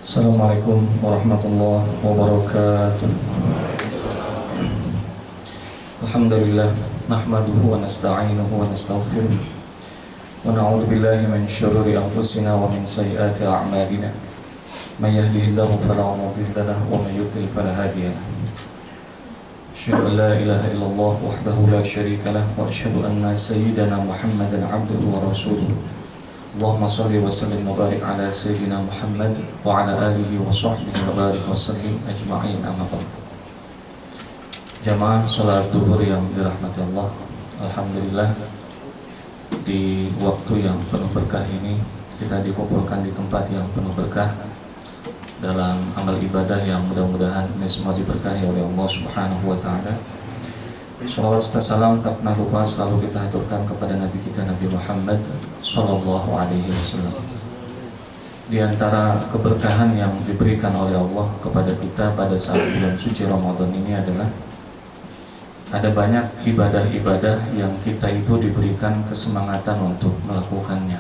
Assalamualaikum warahmatullahi wabarakatuh. Alhamdulillah nahmaduhu wa nasta'inuhu wa nastaghfiruh wa na'udzu billahi min syururi anfusina wa min sayyiati a'malina. May yahdihillahu fala mudilla lahu wa may yudlil fala hadiya lahu. Asyhadu an la ilaha illallah wahdahu la syarika lahu wa asyhadu anna sayyidana Muhammadan 'abduhu wa rasuluh. Allahumma salli wa sallim wa barik ala sayyidina Muhammad wa ala alihi wa sahbihi wa barik wa sallim ajma'in, amma ba'd. Jamaah salat duhur yang dirahmati Allah, alhamdulillah di waktu yang penuh berkah ini kita dikumpulkan di tempat yang penuh berkah dalam amal ibadah yang mudah-mudahan ini semua diberkahi oleh Allah Subhanahu wa taala. Shalawat serta salam tak pernah lupa selalu kita haturkan kepada Nabi kita Nabi Muhammad Sallallahu Alaihi Wasallam. Di antara keberkahan yang diberikan oleh Allah kepada kita pada saat bulan suci Ramadan ini adalah ada banyak ibadah-ibadah yang kita itu diberikan kesemangatan untuk melakukannya.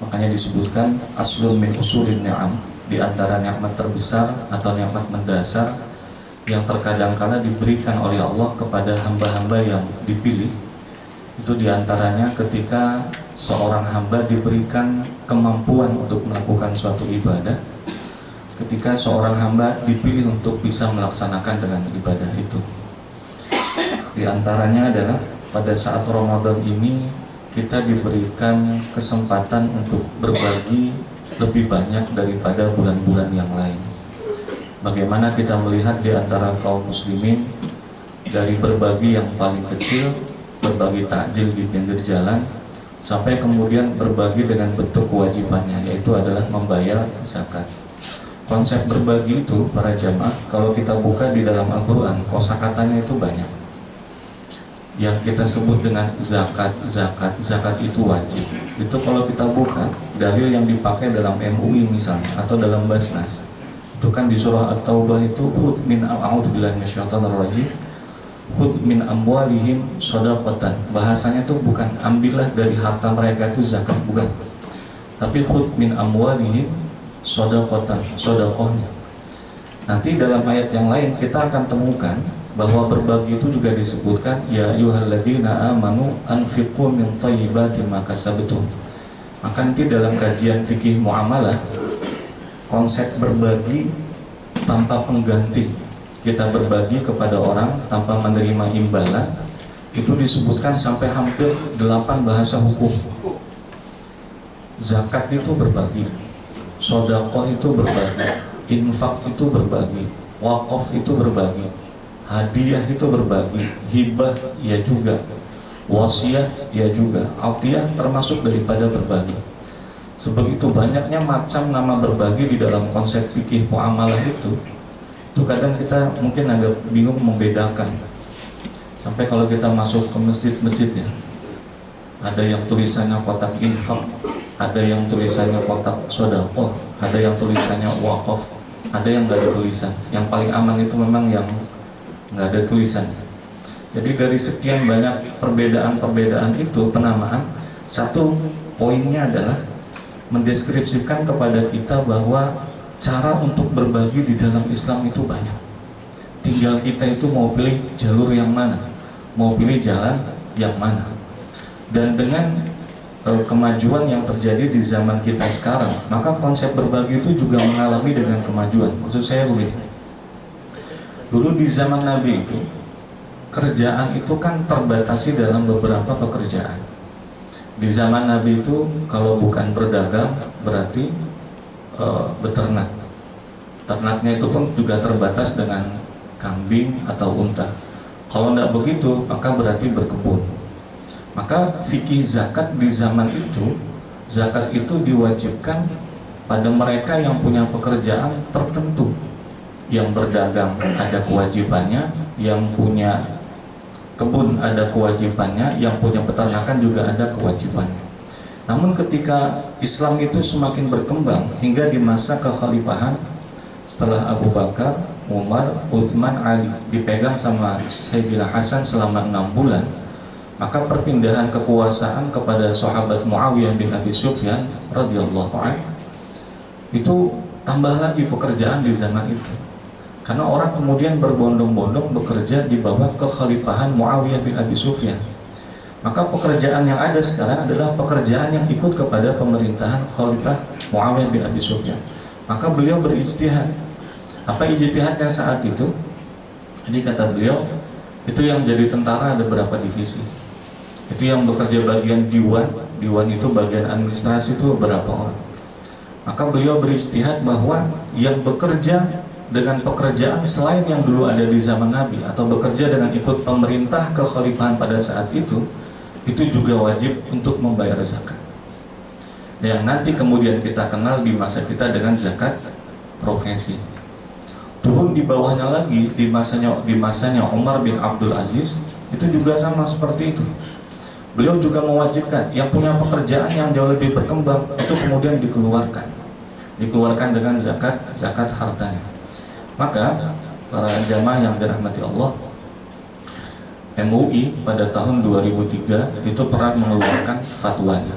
Makanya disebutkan aslun min usulin ni'am, di antara nikmat terbesar atau nikmat mendasar yang terkadang kala diberikan oleh Allah kepada hamba-hamba yang dipilih, itu diantaranya ketika seorang hamba diberikan kemampuan untuk melakukan suatu ibadah, ketika seorang hamba dipilih untuk bisa melaksanakan dengan ibadah itu. Di antaranya adalah pada saat Ramadan ini kita diberikan kesempatan untuk berbagi lebih banyak daripada bulan-bulan yang lain. Bagaimana kita melihat di antara kaum muslimin dari berbagi yang paling kecil, berbagi takjil di pinggir jalan, sampai kemudian berbagi dengan bentuk kewajibannya, yaitu adalah membayar zakat. Konsep berbagi itu para jamaah, kalau kita buka di dalam Al-Quran, kosakatanya itu banyak. Yang kita sebut dengan zakat itu wajib. Itu kalau kita buka dalil yang dipakai dalam MUI misalnya atau dalam Basnas, itu kan di surah At-Taubah itu khudz min a'udzubillahi minasyaitonir rajim, khudz min amwalihim shadaqatan. Bahasanya itu bukan ambillah dari harta mereka itu zakat, bukan, tapi khudz min amwalihim shadaqatan, sedekahnya. Nanti dalam ayat yang lain kita akan temukan bahwa berbagi itu juga disebutkan ya ayyuhalladzina amanu anfiqu min thayyibati ma kasabtum. Maka nanti dalam kajian fikih muamalah, konsep berbagi tanpa pengganti, kita berbagi kepada orang tanpa menerima imbalan, itu disebutkan sampai hampir 8 bahasa hukum. Zakat itu berbagi, sedekah itu berbagi, infak itu berbagi, wakaf itu berbagi, hadiah itu berbagi, hibah ya juga, wasiah ya juga, altiyah termasuk daripada berbagi. Sebegitu banyaknya macam nama berbagi di dalam konsep fikih muamalah itu kadang kita mungkin agak bingung membedakan. Sampai kalau kita masuk ke masjid-masjid ya, ada yang tulisannya kotak infak, ada yang tulisannya kotak sedekah, ada yang tulisannya wakaf, ada yang nggak ada tulisan. Yang paling aman itu memang yang nggak ada tulisan. Jadi dari sekian banyak perbedaan-perbedaan itu penamaan, satu poinnya adalah mendeskripsikan kepada kita bahwa cara untuk berbagi di dalam Islam itu banyak. Tinggal kita itu mau pilih jalur yang mana, mau pilih jalan yang mana. Dan dengan kemajuan yang terjadi di zaman kita sekarang, maka konsep berbagi itu juga mengalami dengan kemajuan. Maksud saya begini, dulu di zaman Nabi itu kerjaan itu kan terbatasi dalam beberapa pekerjaan. Di zaman Nabi itu kalau bukan berdagang berarti beternak. Ternaknya itu pun juga terbatas dengan kambing atau unta. Kalau tidak begitu maka berarti berkebun. Maka fikih zakat di zaman itu, zakat itu diwajibkan pada mereka yang punya pekerjaan tertentu. Yang berdagang ada kewajibannya, yang punya kebun ada kewajibannya, yang punya peternakan juga ada kewajibannya. Namun ketika Islam itu semakin berkembang hingga di masa kekhalifahan setelah Abu Bakar, Umar, Utsman, Ali dipegang sama Sayyidina Hasan selama 6 bulan, maka perpindahan kekuasaan kepada sahabat Muawiyah bin Abi Sufyan radhiyallahu anhu itu tambah lagi pekerjaan di zaman itu. Karena orang kemudian berbondong-bondong bekerja di bawah kekhalifahan Muawiyah bin Abi Sufyan. Maka pekerjaan yang ada sekarang adalah pekerjaan yang ikut kepada pemerintahan Khalifah Muawiyah bin Abi Sufyan. Maka beliau berijtihad. Apa ijtihadnya saat itu? Jadi kata beliau, itu yang jadi tentara ada berapa divisi. Itu yang bekerja bagian diwan. Diwan itu bagian administrasi itu berapa orang. Maka beliau berijtihad bahwa yang bekerja dengan pekerjaan selain yang dulu ada di zaman Nabi, atau bekerja dengan ikut pemerintah kekhalifahan pada saat itu juga wajib untuk membayar zakat. Yang nanti kemudian kita kenal di masa kita dengan zakat profesi. Turun di bawahnya lagi di masanya Umar bin Abdul Aziz, itu juga sama seperti itu. Beliau juga mewajibkan yang punya pekerjaan yang jauh lebih berkembang itu kemudian dikeluarkan dengan zakat hartanya. Maka para jamaah yang dirahmati Allah, MUI pada tahun 2003 itu pernah mengeluarkan fatwanya.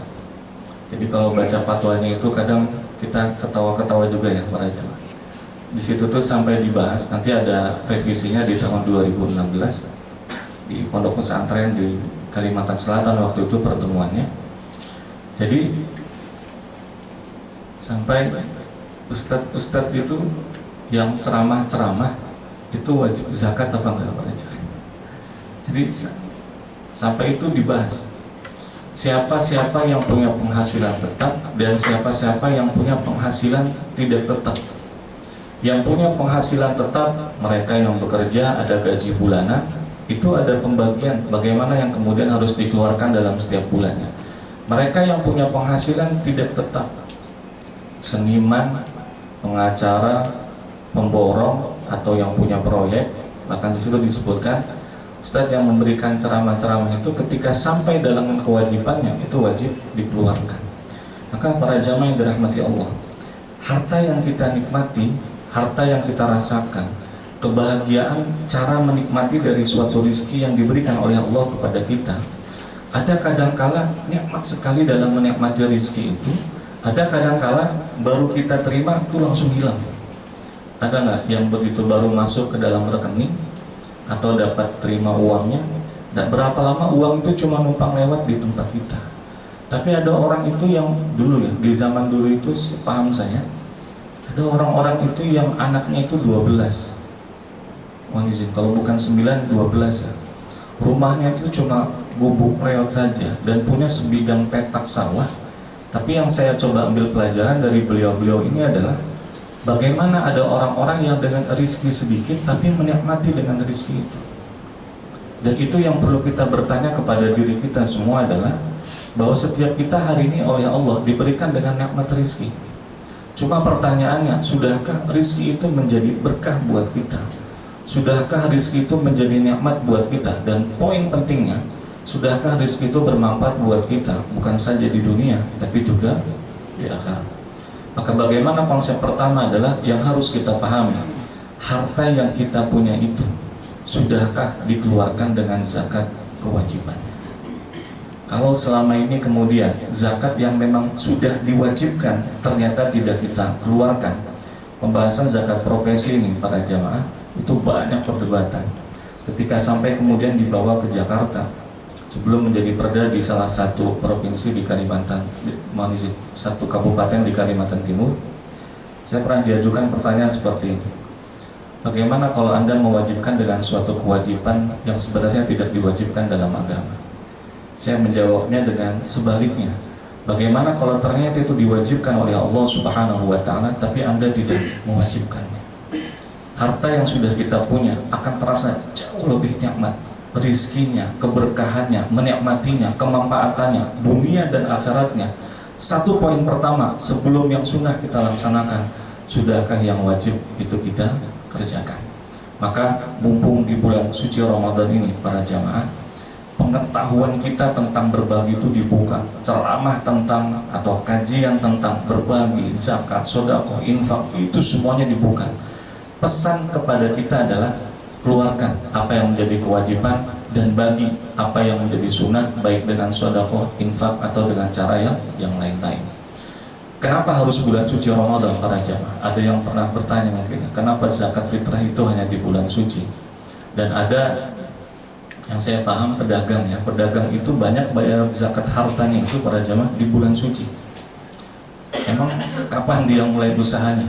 Jadi kalau baca fatwanya itu kadang kita ketawa-ketawa juga ya para jamaah. Di situ tuh sampai dibahas, nanti ada revisinya di tahun 2016 di pondok pesantren di Kalimantan Selatan waktu itu pertemuannya. Jadi sampai ustadz itu yang ceramah itu wajib zakat apa enggak para jamaah. Jadi sampai itu dibahas siapa-siapa yang punya penghasilan tetap dan siapa-siapa yang punya penghasilan tidak tetap. Yang punya penghasilan tetap, mereka yang bekerja ada gaji bulanan, itu ada pembagian bagaimana yang kemudian harus dikeluarkan dalam setiap bulannya. Mereka yang punya penghasilan tidak tetap, seniman, pengacara, pemborong, atau yang punya proyek, bahkan di situ disebutkan Ustadz yang memberikan ceramah-ceramah itu ketika sampai dalam kewajibannya itu wajib dikeluarkan. Maka para jamaah yang dirahmati Allah, harta yang kita nikmati, harta yang kita rasakan, kebahagiaan, cara menikmati dari suatu rizki yang diberikan oleh Allah kepada kita, ada kadangkala nikmat sekali dalam menikmati rizki itu, ada kadangkala baru kita terima itu langsung hilang. Ada nggak yang begitu baru masuk ke dalam rekening atau dapat terima uangnya, dan berapa lama uang itu cuma numpang lewat di tempat kita. Tapi ada orang itu yang dulu ya, di zaman dulu itu paham saya, ada orang-orang itu yang anaknya itu 12, mohon izin, kalau bukan 9, 12 ya. Rumahnya itu cuma gubuk reot saja dan punya sebidang petak sawah. Tapi yang saya coba ambil pelajaran dari beliau-beliau ini adalah bagaimana ada orang-orang yang dengan rezeki sedikit tapi menikmati dengan rezeki itu. Dan itu yang perlu kita bertanya kepada diri kita semua adalah bahwa setiap kita hari ini oleh Allah diberikan dengan nikmat rezeki. Cuma pertanyaannya, sudahkah rezeki itu menjadi berkah buat kita? Sudahkah rezeki itu menjadi nikmat buat kita? Dan poin pentingnya, sudahkah rezeki itu bermanfaat buat kita bukan saja di dunia tapi juga di akhirat? Maka bagaimana konsep pertama adalah yang harus kita pahami, harta yang kita punya itu sudahkah dikeluarkan dengan zakat kewajibannya? Kalau selama ini kemudian zakat yang memang sudah diwajibkan ternyata tidak kita keluarkan, pembahasan zakat profesi ini para jamaah itu banyak perdebatan. Ketika sampai kemudian dibawa ke Jakarta, sebelum menjadi perda di salah satu provinsi di Kalimantan, satu kabupaten di Kalimantan Timur, saya pernah diajukan pertanyaan seperti ini. Bagaimana kalau Anda mewajibkan dengan suatu kewajiban yang sebenarnya tidak diwajibkan dalam agama? Saya menjawabnya dengan sebaliknya. Bagaimana kalau ternyata itu diwajibkan oleh Allah Subhanahu wa Ta'ala tapi Anda tidak mewajibkannya? Harta yang sudah kita punya akan terasa jauh lebih nikmat, rizkinya, keberkahannya, menikmatinya, kemanfaatannya, dunia dan akhiratnya. Satu poin pertama sebelum yang sunnah kita laksanakan, sudahkah yang wajib itu kita kerjakan? Maka mumpung di bulan suci Ramadan ini para jamaah, pengetahuan kita tentang berbagi itu dibuka. Ceramah tentang atau kajian tentang berbagi, zakat, sedekah, infak, itu semuanya dibuka. Pesan kepada kita adalah keluarkan apa yang menjadi kewajiban dan bagi apa yang menjadi sunnah, baik dengan sedekah, infak atau dengan cara yang lain-lain. Kenapa harus bulan suci Ramadan para jamaah? Ada yang pernah bertanya mungkin, kenapa zakat fitrah itu hanya di bulan suci? Dan ada yang saya paham pedagang ya, pedagang itu banyak bayar zakat hartanya itu para jamaah di bulan suci. Emang kapan dia mulai usahanya?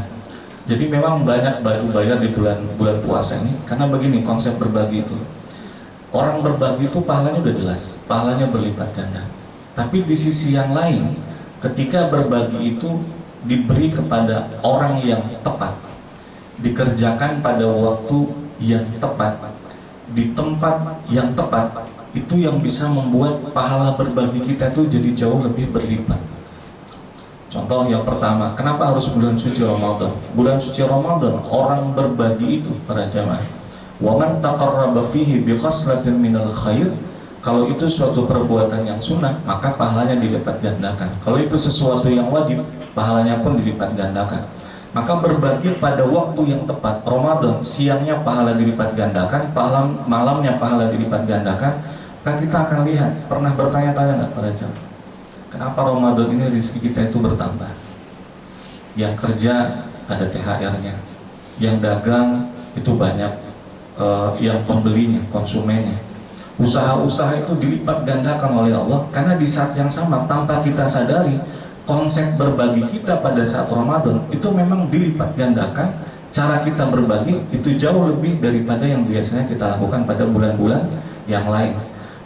Jadi memang banyak baru bayar di bulan puasa ini, karena begini konsep berbagi itu. Orang berbagi itu pahalanya udah jelas, pahalanya berlipat ganda. Tapi di sisi yang lain, ketika berbagi itu diberi kepada orang yang tepat, dikerjakan pada waktu yang tepat, di tempat yang tepat, itu yang bisa membuat pahala berbagi kita itu jadi jauh lebih berlipat. Contoh yang pertama, kenapa harus bulan suci Ramadan? Bulan suci Ramadan, orang berbagi itu para jamaah, wa man taqarraba fihi bi khaslatin minal khair, kalau itu suatu perbuatan yang sunnah, maka pahalanya dilipat gandakan. Kalau itu sesuatu yang wajib, pahalanya pun dilipat gandakan. Maka berbagi pada waktu yang tepat, Ramadan, siangnya pahala dilipat gandakan, malamnya pahala dilipat gandakan. Kan kita akan lihat, pernah bertanya-tanya nggak para jamaah, kenapa Ramadan ini rezeki kita itu bertambah? Yang kerja ada THR-nya, yang dagang itu banyak, yang pembelinya, konsumennya. Usaha-usaha itu dilipat gandakan oleh Allah, karena di saat yang sama tanpa kita sadari, konsep berbagi kita pada saat Ramadan itu memang dilipat gandakan. Cara kita berbagi itu jauh lebih daripada yang biasanya kita lakukan pada bulan-bulan yang lain.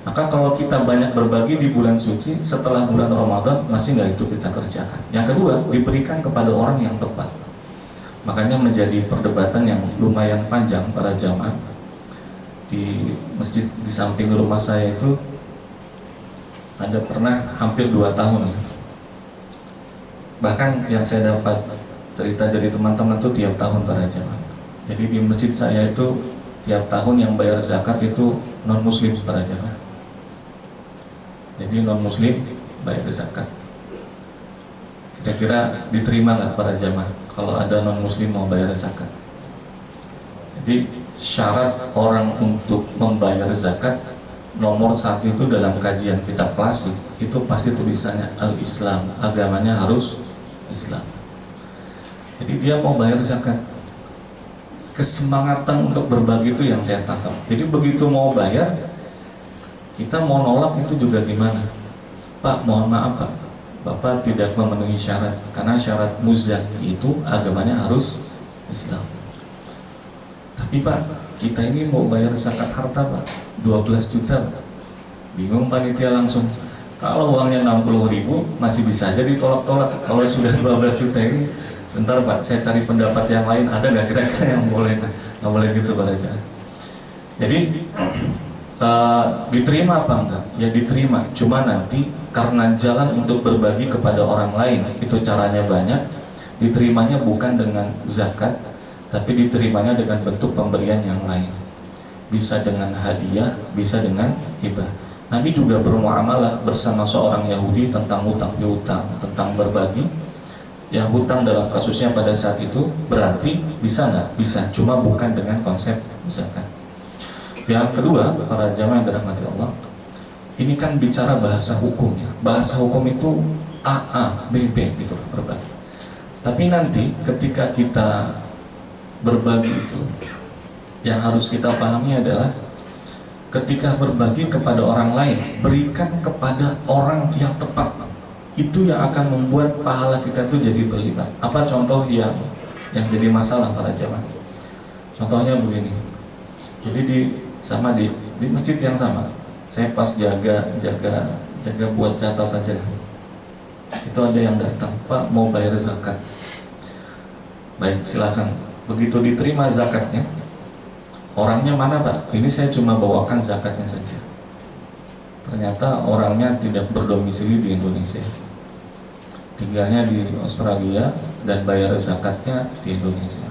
Maka kalau kita banyak berbagi di bulan suci, setelah bulan Ramadan masih nggak itu kita kerjakan. Yang kedua, diberikan kepada orang yang tepat. Makanya menjadi perdebatan yang lumayan panjang para jamaah. Di masjid di samping rumah saya itu ada pernah hampir 2 tahun ya. Bahkan yang saya dapat cerita dari teman-teman itu tiap tahun para jamaah. Jadi di masjid saya itu tiap tahun yang bayar zakat itu non muslim para jamaah. Jadi non muslim bayar zakat. Kira-kira diterima nggak para jamaah kalau ada non muslim mau bayar zakat? Jadi syarat orang untuk membayar zakat nomor 1 itu dalam kajian kitab klasik itu pasti tulisannya al-Islam, agamanya harus Islam. Jadi dia mau bayar zakat, kesemangatan untuk berbagi itu yang saya tangkap. Jadi begitu mau bayar, kita mau nolak itu juga gimana? Pak, mohon maaf Pak, Bapak tidak memenuhi syarat, karena syarat muzaki itu agamanya harus Islam. Tapi Pak, kita ini mau bayar zakat harta Pak, 12 juta Pak. Bingung panitia langsung, kalau uangnya 60.000 masih bisa aja ditolak-tolak. Kalau sudah 12 juta ini, bentar Pak, saya cari pendapat yang lain, ada nggak kira-kira yang boleh? Nggak boleh gitu Pak Raja. Jadi diterima apa enggak? Ya diterima, cuma nanti karena jalan untuk berbagi kepada orang lain itu caranya banyak, diterimanya bukan dengan zakat, tapi diterimanya dengan bentuk pemberian yang lain. Bisa dengan hadiah, bisa dengan hibah. Nabi juga bermuamalah bersama seorang Yahudi tentang hutang piutang, tentang berbagi. Yang hutang dalam kasusnya pada saat itu berarti bisa nggak? Bisa, cuma bukan dengan konsep zakat. Yang kedua, para jamaah yang dirahmati Allah, ini kan bicara bahasa hukumnya. Bahasa hukum itu AA, BB gitu berbagi. Tapi nanti ketika kita berbagi itu, yang harus kita pahami adalah ketika berbagi kepada orang lain, berikan kepada orang yang tepat. Itu yang akan membuat pahala kita itu jadi berlipat. Apa contoh yang jadi masalah para jamaah? Contohnya begini. Jadi di masjid yang sama, saya pas jaga buat catat aja. Itu ada yang datang, Pak mau bayar zakat. Baik, silakan. Begitu diterima zakatnya, orangnya mana Pak? Ini saya cuma bawakan zakatnya saja. Ternyata orangnya tidak berdomisili di Indonesia, tinggalnya di Australia dan bayar zakatnya di Indonesia.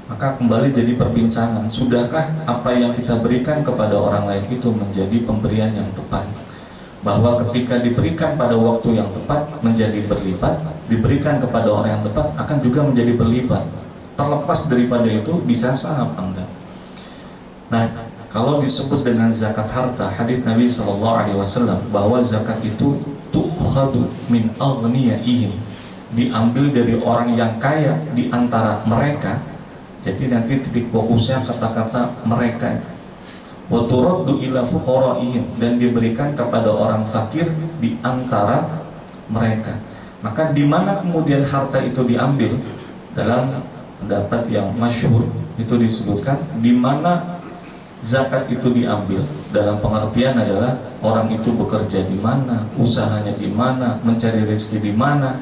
Maka kembali jadi perbincangan, sudahkah apa yang kita berikan kepada orang lain itu menjadi pemberian yang tepat? Bahwa ketika diberikan pada waktu yang tepat menjadi berlipat, diberikan kepada orang yang tepat akan juga menjadi berlipat. Terlepas daripada itu bisa sah apa enggak? Nah, kalau disebut dengan zakat harta, hadis Nabi SAW bahwa zakat itu tu'khadu min aghniyaihim, diambil dari orang yang kaya di antara mereka. Jadi nanti titik fokusnya kata-kata mereka itu. Wa turaddu ila fuqaraihim, dan diberikan kepada orang fakir di antara mereka. Maka di mana kemudian harta itu diambil? Dalam pendapat yang masyhur itu disebutkan di mana zakat itu diambil, dalam pengertian adalah orang itu bekerja di mana, usahanya di mana, mencari rezeki di mana,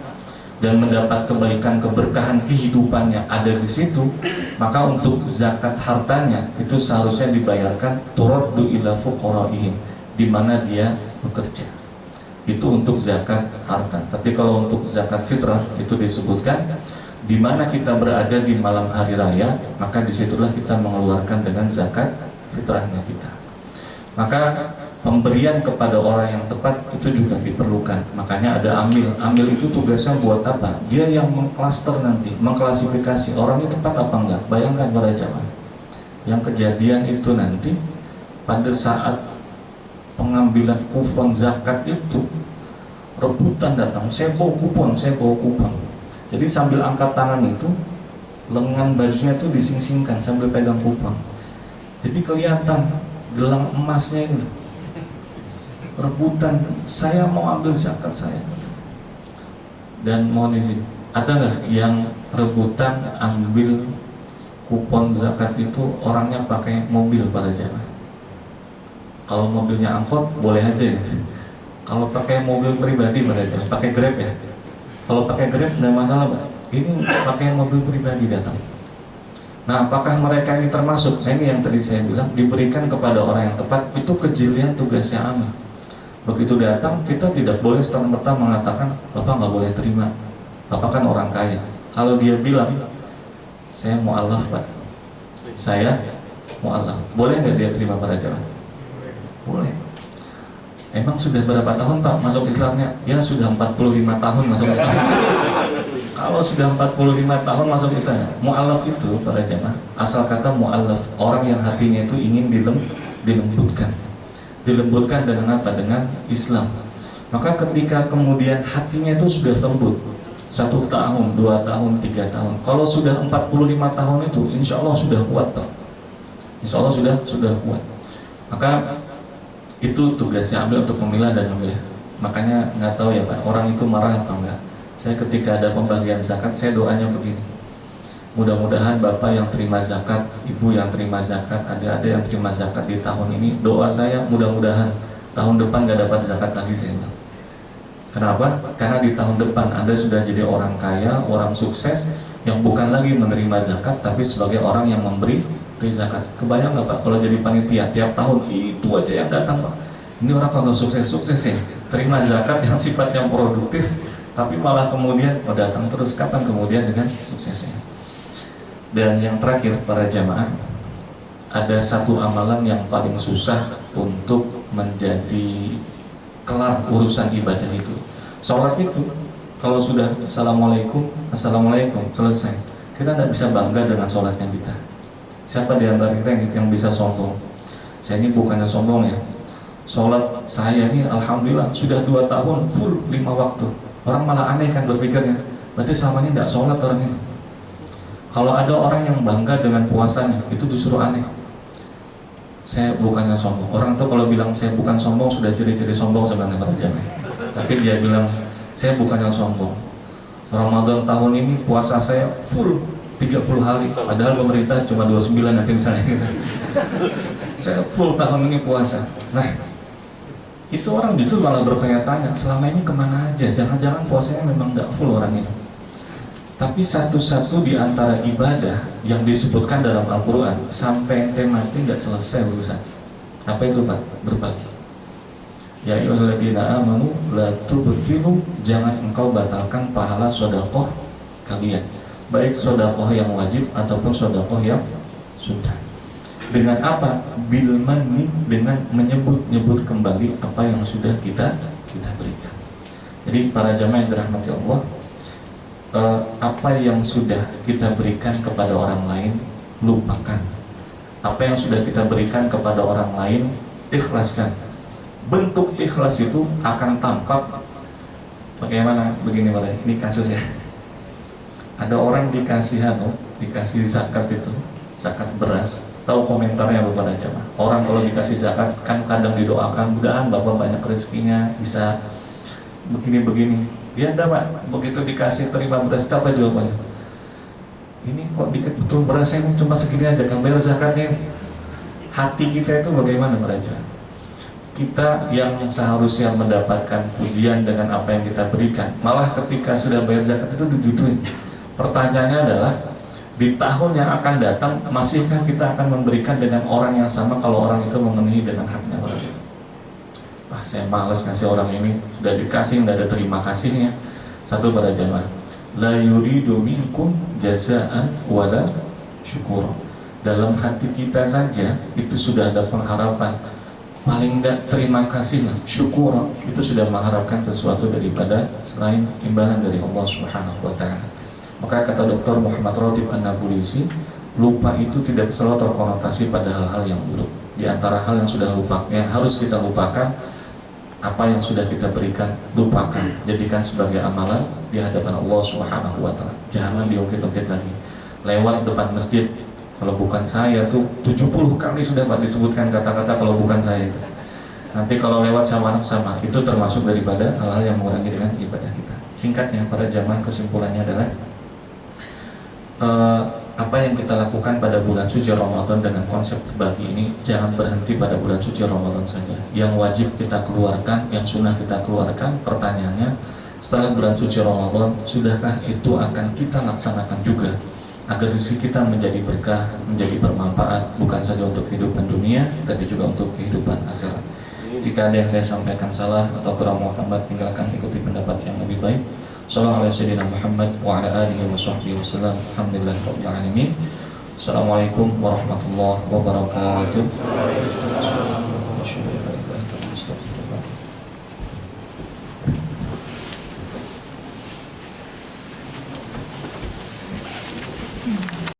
dan mendapat kebaikan keberkahan kehidupannya ada di situ. Maka untuk zakat hartanya itu seharusnya dibayarkan turaddu ila fuqaraihim, di mana dia bekerja. Itu untuk zakat harta. Tapi kalau untuk zakat fitrah itu disebutkan di mana kita berada di malam hari raya, maka disitulah kita mengeluarkan dengan zakat fitrahnya kita. Maka pemberian kepada orang yang tepat itu juga diperlukan. Makanya ada amil. Amil itu tugasnya buat apa? Dia yang mengklaster nanti, mengklasifikasi orang ini tepat apa enggak. Bayangkan para jamaah, yang kejadian itu nanti pada saat pengambilan kupon zakat itu rebutan datang, saya bawa kupon, saya bawa kupon. Jadi sambil angkat tangan itu lengan bajunya itu dising-singkan sambil pegang kupon. Jadi kelihatan gelang emasnya itu. Rebutan, saya mau ambil zakat saya. Dan mohon izin, ada nggak yang rebutan ambil kupon zakat itu orangnya pakai mobil pada jamaah? Kalau mobilnya angkot boleh aja ya. Kalau pakai mobil pribadi pada jamaah, pakai Grab ya. Kalau pakai Grab nggak masalah, Pak. Ini pakai mobil pribadi datang. Nah, apakah mereka ini termasuk? Nah, ini yang tadi saya bilang, diberikan kepada orang yang tepat, itu kejelian tugasnya amal. Begitu datang, kita tidak boleh serta-merta mengatakan, Bapak nggak boleh terima, Bapak kan orang kaya. Kalau dia bilang, saya mu'alaf Pak, saya mu'alaf, boleh nggak dia terima pada jalan? Boleh. Emang sudah berapa tahun Pak masuk Islamnya? Ya sudah 45 tahun masuk Islam. Kalau sudah 45 tahun masuk Islam, mu'alaf itu para jamaah, asal kata mu'alaf, orang yang hatinya itu ingin dilembutkan. Dilembutkan dengan apa? Dengan Islam. Maka ketika kemudian hatinya itu sudah lembut, 1 tahun, 2 tahun, 3 tahun, kalau sudah 45 tahun itu insya Allah sudah kuat Pak. Insya Allah sudah kuat. Maka itu tugasnya ambil untuk memilah dan memilih. Makanya nggak tahu ya Pak, orang itu marah apa enggak. Saya ketika ada pembagian zakat, saya doanya begini, mudah-mudahan Bapak yang terima zakat, Ibu yang terima zakat, adik-adik yang terima zakat di tahun ini, doa saya mudah-mudahan tahun depan gak dapat zakat lagi saya bilang. Kenapa? Karena di tahun depan Anda sudah jadi orang kaya, orang sukses, yang bukan lagi menerima zakat, tapi sebagai orang yang memberi zakat. Kebayang gak Pak, kalau jadi panitia tiap tahun itu aja yang datang Pak. Ini orang kalau sukses-sukses ya, terima zakat yang sifatnya produktif, tapi malah kemudian kok datang terus, kapan kemudian dengan suksesnya. Dan yang terakhir para jamaah, ada satu amalan yang paling susah untuk menjadi kelar urusan ibadah itu. Sholat itu kalau sudah assalamualaikum, assalamualaikum, selesai, kita tidak bisa bangga dengan sholatnya kita. Siapa di antara kita yang bisa sombong? Saya ini bukannya sombong ya, sholat saya ini alhamdulillah sudah 2 tahun full 5 waktu. Orang malah aneh kan berpikirnya, berarti selama ini tidak sholat orang ini. Kalau ada orang yang bangga dengan puasanya, itu justru aneh. Saya bukannya sombong. Orang itu kalau bilang saya bukan sombong, sudah ciri-ciri sombong sebenarnya pada jamaah. Tapi dia bilang, saya bukannya sombong. Ramadan tahun ini puasa saya full 30 hari. Padahal pemerintah cuma 29 nanti misalnya gitu. Saya full tahun ini puasa. Nah, itu orang justru malah bertanya-tanya, selama ini kemana aja? Jangan-jangan puasanya memang tidak full orang ini. Tapi satu-satu di antara ibadah yang disebutkan dalam Al-Quran, sampai ente mati tidak selesai urusan. Apa itu Pak? Berbagi. Ya ayyuhalladzina amanu la tubtilu, jangan engkau batalkan pahala sedekah kalian, baik sedekah yang wajib ataupun sedekah yang sunnah. Dengan apa? Bil manni, dengan menyebut-nyebut kembali apa yang sudah kita berikan. Jadi para jamaah yang dirahmati Allah, apa yang sudah kita berikan kepada orang lain lupakan. Apa yang sudah kita berikan kepada orang lain ikhlaskan. Bentuk ikhlas itu akan tampak bagaimana? Begini Pak, ini kasus ya. Ada orang dikasih dikasih zakat itu, zakat beras. Tahu komentarnya Bapak dan Jamaah? Orang kalau dikasih zakat kan kadang didoakan, mudahan Bapak banyak rezekinya, bisa begini-begini. Dia enggak Pak, begitu dikasih terima beras, apa jawabannya? Ini kok dikit betul berasnya ini cuma segini aja, kan bayar zakatnya ini. Hati kita itu bagaimana Bapak dan Jamaah? Kita yang seharusnya mendapatkan pujian dengan apa yang kita berikan, malah ketika sudah bayar zakat itu digituin. Pertanyaannya adalah, di tahun yang akan datang, masihkah kita akan memberikan dengan orang yang sama kalau orang itu memenuhi dengan haknya? Wah, saya malas ngasih orang ini, sudah dikasih tidak ada terima kasihnya. Satu pada jamaah, la yuridu minkum jazaan wala syukur. Dalam hati kita saja itu sudah ada pengharapan, paling tidak terima kasih lah, syukur, itu sudah mengharapkan sesuatu daripada selain imbalan dari Allah Subhanahu wa Ta'ala. Maka kata Dr. Muhammad Rotib An-Nabulsi, lupa itu tidak selalu terkonotasi pada hal-hal yang buruk. Di antara hal yang sudah lupa, yang harus kita lupakan, apa yang sudah kita berikan, lupakan, jadikan sebagai amalan di hadapan Allah Subhanahu wa Ta'ala. Jangan diungkit-ungkit lagi. Lewat depan masjid, kalau bukan saya tuh 70 kali sudah Pak disebutkan kata-kata kalau bukan saya itu. Nanti kalau lewat sama itu termasuk daripada hal-hal yang mengurangi dengan ibadah kita. Singkatnya para jamaah, kesimpulannya adalah apa yang kita lakukan pada bulan suci Ramadan dengan konsep berbagi ini jangan berhenti pada bulan suci Ramadan saja. Yang wajib kita keluarkan, yang sunnah kita keluarkan. Pertanyaannya, setelah bulan suci Ramadan, sudahkah itu akan kita laksanakan juga agar rezeki kita menjadi berkah, menjadi bermanfaat, bukan saja untuk kehidupan dunia, tapi juga untuk kehidupan akhirat. Jika ada yang saya sampaikan salah atau kurang mau tambah, tinggalkan, ikuti pendapat yang lebih baik. Sallallahu alaihi Muhammad wa ala alihi wa sahbihi wasallam. Alhamdulillahirabbil alamin. Assalamualaikum warahmatullahi wabarakatuh.